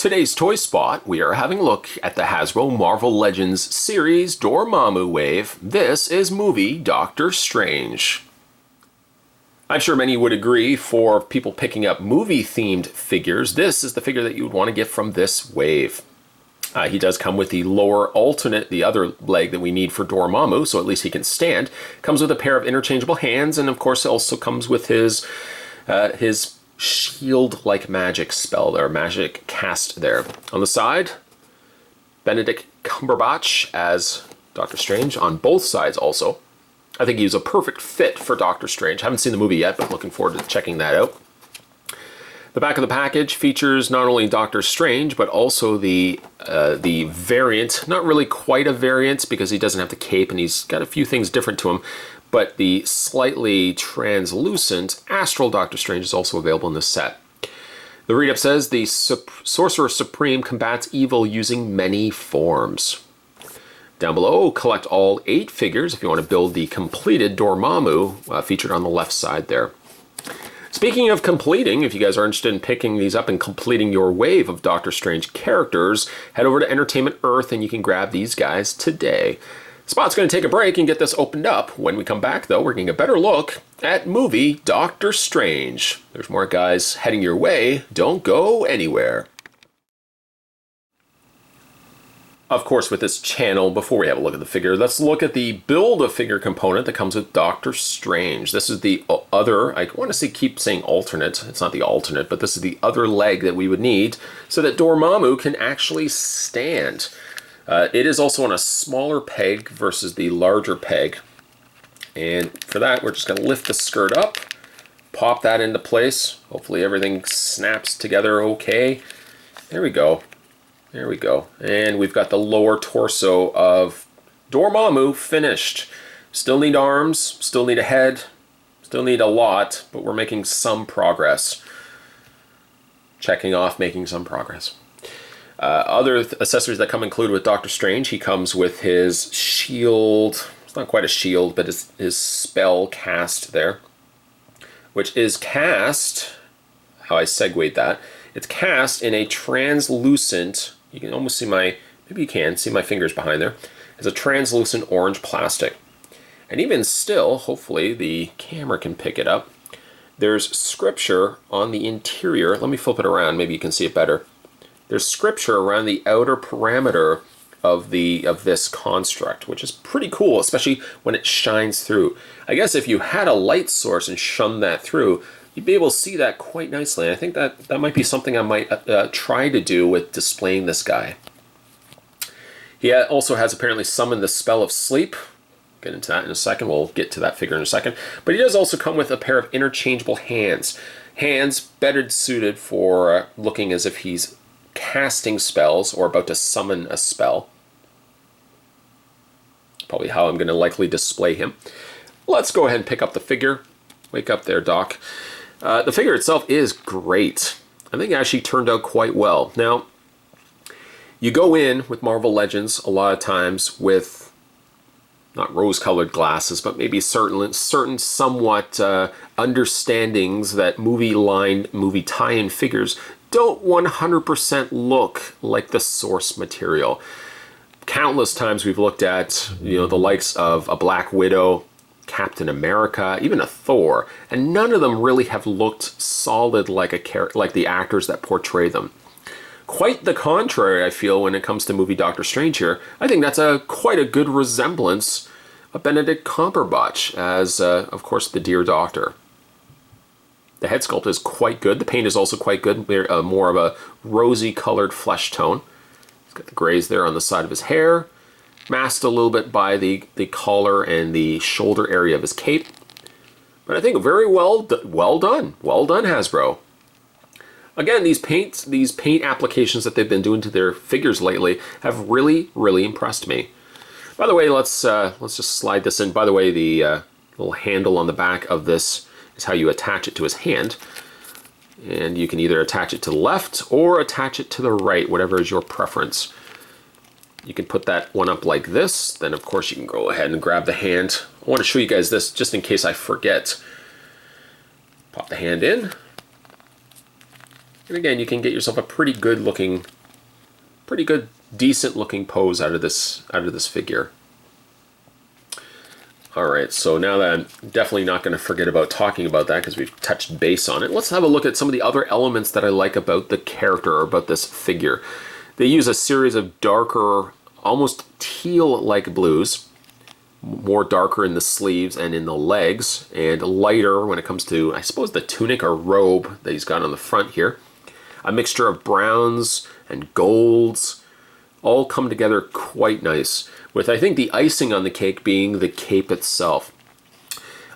today's Toy Spot, we are having a look at the Hasbro Marvel Legends series Dormammu wave. This is movie Doctor Strange. I'm sure many would agree, for people picking up movie-themed figures, this is the figure that you would want to get from this wave. He does come with the lower alternate, the other leg that we need for Dormammu, so at least he can stand. Comes with a pair of interchangeable hands, and of course also comes with his shield-like magic spell there, magic cast there. On the side, Benedict Cumberbatch as Doctor Strange on both sides also. I think he's a perfect fit for Doctor Strange. Haven't seen the movie yet, but looking forward to checking that out. The back of the package features not only Doctor Strange, but also the variant. Not really quite a variant because he doesn't have the cape and he's got a few things different to him. But the slightly translucent Astral Doctor Strange is also available in this set. The read-up says the Sorcerer Supreme combats evil using many forms. Down below, collect all 8 figures if you want to build the completed Dormammu featured on the left side there. Speaking of completing, if you guys are interested in picking these up and completing your wave of Doctor Strange characters, head over to Entertainment Earth and you can grab these guys today. Spot's going to take a break and get this opened up. When we come back, though, we're getting a better look at movie Doctor Strange. There's more guys heading your way. Don't go anywhere. Of course, with this channel, before we have a look at the figure, let's look at the Build-A-Figure component that comes with Doctor Strange. This is the other, I want to keep saying alternate, it's not the alternate, but this is the other leg that we would need so that Dormammu can actually stand. It is also on a smaller peg versus the larger peg. And for that, we're just going to lift the skirt up, pop that into place. Hopefully everything snaps together okay. There we go. There we go. And we've got the lower torso of Dormammu finished. Still need arms, still need a head, still need a lot, but we're making some progress. Checking off, making some progress. Other accessories that come included with Doctor Strange, he comes with his shield. It's not quite a shield, but his spell cast there, which is cast, how I segued that, it's cast in a translucent, you can almost see maybe you can see my fingers behind there. It's a translucent orange plastic. And even still, hopefully the camera can pick it up, there's scripture on the interior. Let me flip it around, maybe you can see it better. There's scripture around the outer parameter of this construct, which is pretty cool, especially when it shines through. I guess if you had a light source and shone that through, you'd be able to see that quite nicely. And I think that might be something I might try to do with displaying this guy. He also has apparently summoned the spell of sleep. Get into that in a second. We'll get to that figure in a second. But he does also come with a pair of interchangeable hands. Hands better suited for looking as if he's casting spells or about to summon a spell. Probably how I'm going to likely display him. Let's go ahead and pick up the figure. Wake up there, Doc. The figure itself is great. I think it actually turned out quite well. Now, you go in with Marvel Legends a lot of times with not rose-colored glasses, but maybe certain somewhat understandings that movie tie-in figures don't 100% look like the source material. Countless times we've looked at, the likes of a Black Widow, Captain America, even a Thor, and none of them really have looked solid like the actors that portray them. Quite the contrary, I feel, when it comes to movie Doctor Strange here. I think that's quite a good resemblance of Benedict Cumberbatch as, of course, the Dear Doctor. The head sculpt is quite good. The paint is also quite good. More of a rosy colored flesh tone. He's got the grays there on the side of his hair, masked a little bit by the collar and the shoulder area of his cape. But I think very well done. Well done, Hasbro. Again, these paint applications that they've been doing to their figures lately have really, really impressed me. By the way, let's just slide this in. By the way, the little handle on the back of this is how you attach it to his hand. And you can either attach it to the left or attach it to the right, whatever is your preference. You can put that one up like this. Then, of course, you can go ahead and grab the hand. I want to show you guys this just in case I forget. Pop the hand in. And again, you can get yourself a pretty good looking pretty good, decent looking pose out of this figure. All right, so now that I'm definitely not going to forget about talking about that because we've touched base on it, let's have a look at some of the other elements that I like about the character or about this figure. They use a series of darker, almost teal-like blues, more darker in the sleeves and in the legs, and lighter when it comes to, I suppose, the tunic or robe that he's got on the front here. A mixture of browns and golds, all come together quite nice, with I think the icing on the cake being the cape itself.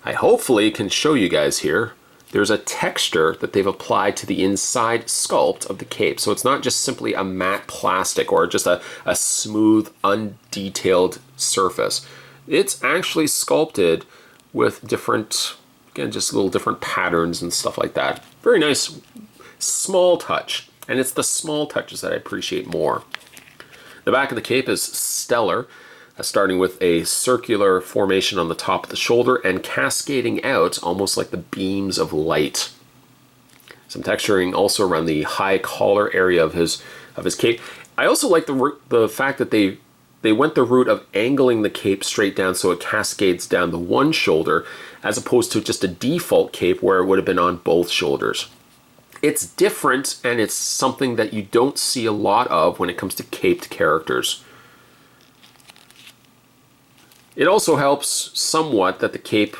I hopefully can show you guys here. There's a texture that they've applied to the inside sculpt of the cape. So it's not just simply a matte plastic or just a smooth, undetailed surface. It's actually sculpted with different, again, just little different patterns and stuff like that. Very nice, small touch. And it's the small touches that I appreciate more. The back of the cape is stellar, starting with a circular formation on the top of the shoulder and cascading out almost like the beams of light. Some texturing also around the high collar area of his cape. I also like the fact that they went the route of angling the cape straight down so it cascades down the one shoulder, as opposed to just a default cape where it would have been on both shoulders. It's different, and it's something that you don't see a lot of when it comes to caped characters. It also helps somewhat that the cape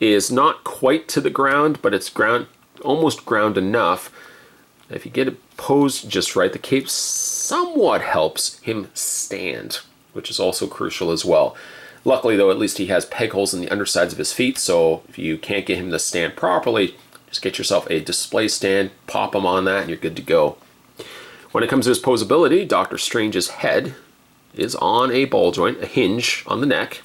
is not quite to the ground, but it's almost ground enough. If you get it posed just right, the cape somewhat helps him stand, which is also crucial as well. Luckily, though, at least he has peg holes in the undersides of his feet, so if you can't get him to stand properly, just get yourself a display stand, pop him on that, and you're good to go. When it comes to his posability, Doctor Strange's head is on a ball joint, a hinge on the neck.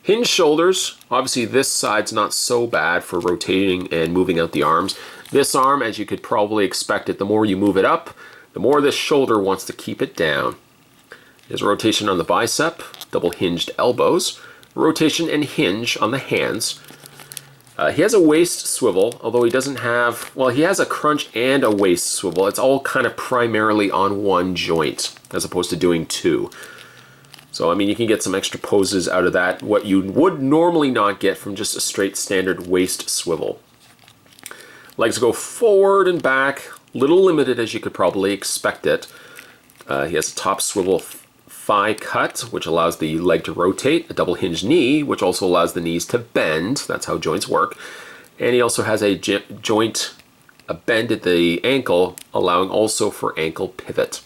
Hinged shoulders, obviously this side's not so bad for rotating and moving out the arms. This arm, as you could probably expect it, the more you move it up, the more this shoulder wants to keep it down. There's a rotation on the bicep, double hinged elbows, rotation and hinge on the hands. He has a waist swivel, although he doesn't have, well, he has a crunch and a waist swivel. It's all kind of primarily on one joint, as opposed to doing two. So, I mean, you can get some extra poses out of that, what you would normally not get from just a straight standard waist swivel. Legs go forward and back, little limited as you could probably expect it. He has a top swivel thigh cut, which allows the leg to rotate, a double hinged knee, which also allows the knees to bend. That's how joints work. And he also has a bend at the ankle, allowing also for ankle pivot.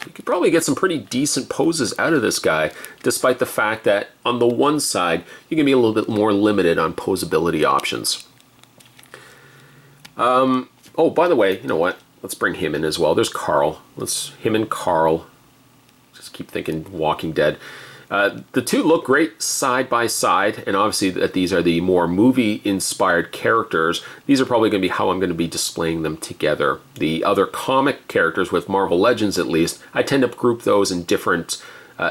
You could probably get some pretty decent poses out of this guy, despite the fact that on the one side, you can be a little bit more limited on posability options. Oh, by the way, you know what? Let's bring him in as well. There's Carl. Him and Carl. Just keep thinking Walking Dead. The two look great side by side, and obviously that these are the more movie-inspired characters. These are probably going to be how I'm going to be displaying them together. The other comic characters, with Marvel Legends at least, I tend to group those in different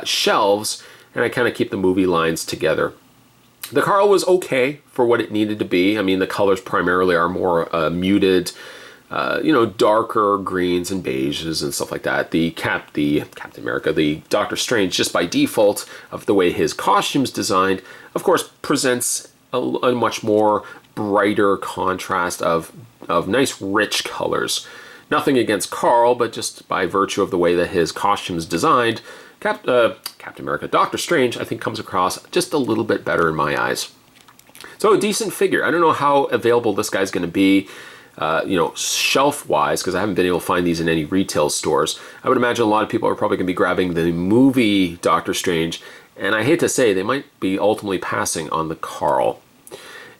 shelves, and I kind of keep the movie lines together. The Carl was okay for what it needed to be. I mean, the colors primarily are more muted, darker greens and beiges and stuff like that. The Captain America, the Doctor Strange, just by default of the way his costume's designed, of course, presents a much more brighter contrast of nice rich colors. Nothing against Carl, but just by virtue of the way that his costume's designed, Captain America, Doctor Strange, I think comes across just a little bit better in my eyes. So a decent figure. I don't know how available this guy's going to be, shelf-wise, because I haven't been able to find these in any retail stores. I would imagine a lot of people are probably going to be grabbing the movie Doctor Strange, and I hate to say, they might be ultimately passing on the Carl.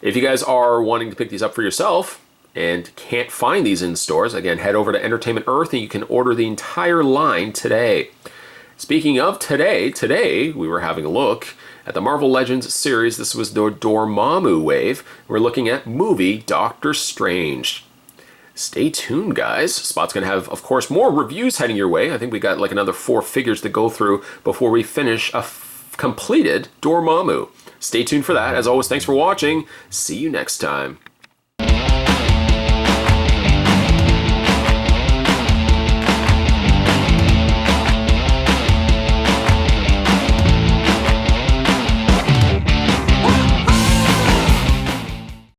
If you guys are wanting to pick these up for yourself and can't find these in stores, again, head over to Entertainment Earth and you can order the entire line today. Speaking of today we were having a look at the Marvel Legends series. This was the Dormammu wave. We're looking at movie Doctor Strange. Stay tuned, guys. Spot's going to have, of course, more reviews heading your way. I think we got like another 4 figures to go through before we finish a completed Dormammu. Stay tuned for that. As always, thanks for watching. See you next time.